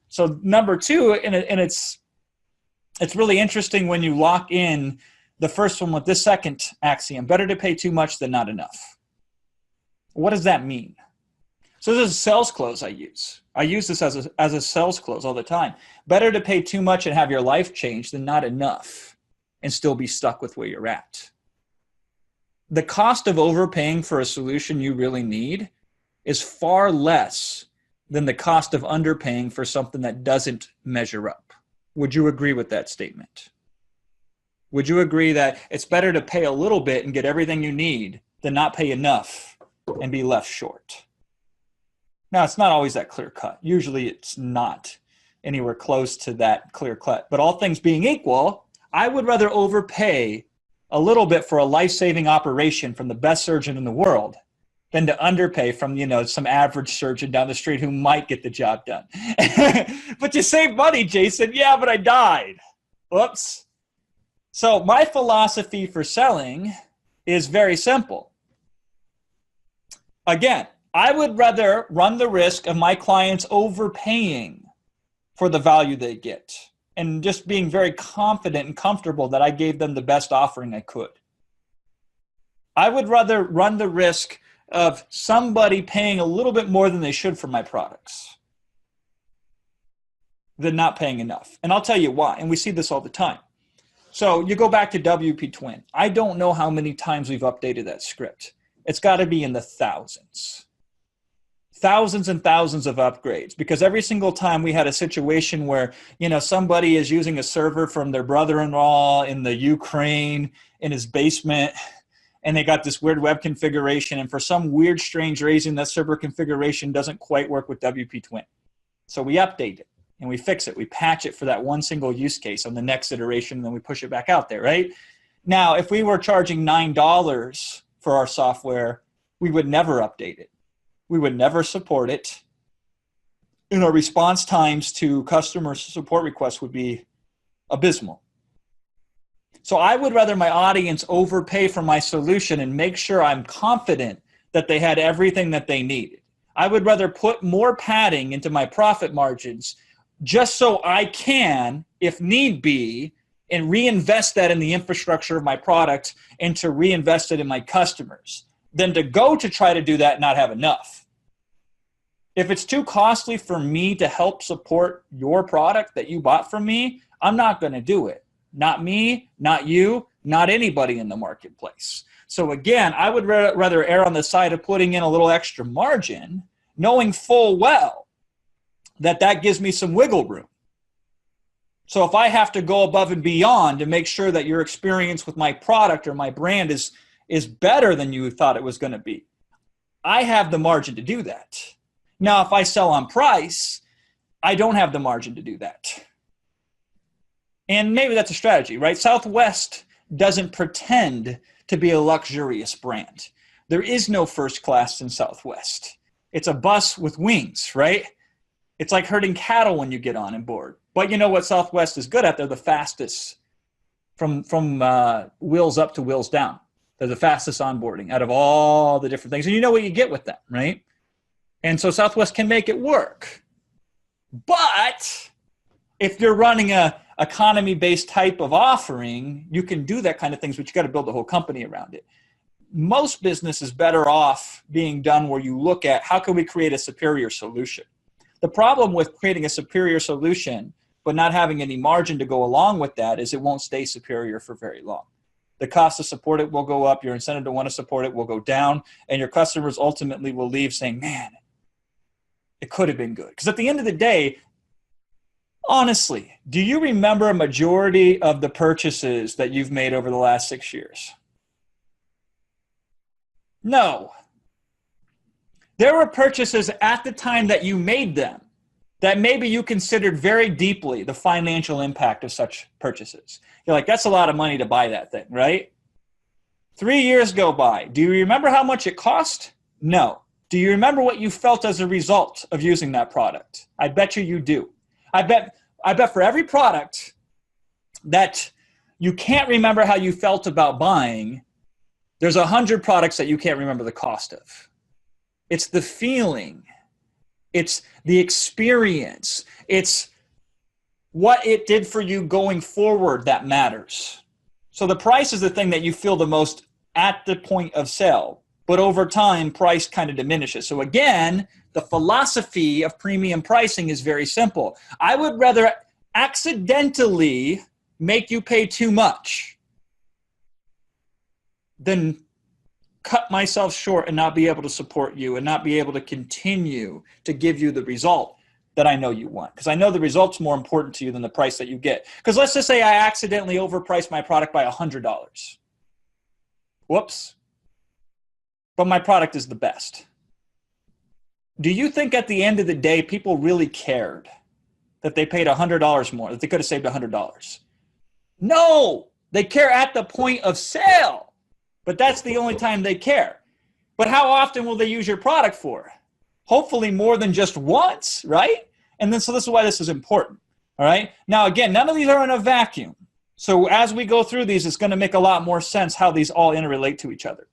So number two, and it's really interesting when you lock in the first one with this second axiom, better to pay too much than not enough. What does that mean? So this is a sales close I use. I use this as a sales close all the time. Better to pay too much and have your life change than not enough and still be stuck with where you're at. The cost of overpaying for a solution you really need is far less than the cost of underpaying for something that doesn't measure up. Would you agree with that statement? Would you agree that it's better to pay a little bit and get everything you need than not pay enough and be left short? Now, it's not always that clear cut. Usually it's not anywhere close to that clear cut. But all things being equal, I would rather overpay a little bit for a life-saving operation from the best surgeon in the world than to underpay from, some average surgeon down the street who might get the job done. But you save money, Jason. Yeah, but I died. Whoops. So my philosophy for selling is very simple. Again, I would rather run the risk of my clients overpaying for the value they get and just being very confident and comfortable that I gave them the best offering I could. I would rather run the risk of somebody paying a little bit more than they should for my products than not paying enough. And I'll tell you why. And we see this all the time. So you go back to WP Twin. I don't know how many times we've updated that script. It's got to be in the thousands. Thousands and thousands of upgrades, because every single time we had a situation where, somebody is using a server from their brother-in-law in the Ukraine in his basement, and they got this weird web configuration, and for some weird, strange reason, that server configuration doesn't quite work with WP Twin. So we update it, and we fix it. We patch it for that one single use case on the next iteration, and then we push it back out there, right? Now, if we were charging $9 for our software, we would never update it. We would never support it. And our response times to customer support requests would be abysmal. So I would rather my audience overpay for my solution and make sure I'm confident that they had everything that they needed. I would rather put more padding into my profit margins just so I can, if need be, and reinvest that in the infrastructure of my product and to reinvest it in my customers, than to go to try to do that and not have enough. If it's too costly for me to help support your product that you bought from me, I'm not going to do it. Not me, not you, not anybody in the marketplace. So again, I would rather err on the side of putting in a little extra margin, knowing full well that that gives me some wiggle room. So if I have to go above and beyond to make sure that your experience with my product or my brand is better than you thought it was going to be, I have the margin to do that. Now, if I sell on price, I don't have the margin to do that. And maybe that's a strategy, right? Southwest doesn't pretend to be a luxurious brand. There is no first class in Southwest. It's a bus with wings, right? It's like herding cattle when you get on and board. But you know what Southwest is good at? They're the fastest from wheels up to wheels down. They're the fastest onboarding out of all the different things. And you know what you get with that, right? And so Southwest can make it work. But if you're running a economy-based type of offering, you can do that kind of things, but you got to build the whole company around it. Most business is better off being done where you look at how can we create a superior solution. The problem with creating a superior solution but not having any margin to go along with that is it won't stay superior for very long. The cost to support it will go up, your incentive to want to support it will go down, and your customers ultimately will leave saying, man, it could have been good. Because at the end of the day, honestly, do you remember a majority of the purchases that you've made over the last 6 years? No. There were purchases at the time that you made them that maybe you considered very deeply the financial impact of such purchases. You're like, that's a lot of money to buy that thing, right? 3 years go by. Do you remember how much it cost? No. Do you remember what you felt as a result of using that product? I bet you do. I bet for every product that you can't remember how you felt about buying, there's 100 products that you can't remember the cost of. It's the feeling. It's the experience. It's what it did for you going forward that matters. So the price is the thing that you feel the most at the point of sale. But over time, price kind of diminishes. So again, the philosophy of premium pricing is very simple. I would rather accidentally make you pay too much than cut myself short and not be able to support you and not be able to continue to give you the result that I know you want. Because I know the result's more important to you than the price that you get. Because let's just say I accidentally overpriced my product by $100. Whoops. But my product is the best. Do you think at the end of the day, people really cared that they paid $100 more, that they could have saved $100? No, they care at the point of sale, but that's the only time they care. But how often will they use your product for? Hopefully more than just once, right? And then, so this is why this is important, all right? Now, again, none of these are in a vacuum. So as we go through these, it's going to make a lot more sense how these all interrelate to each other.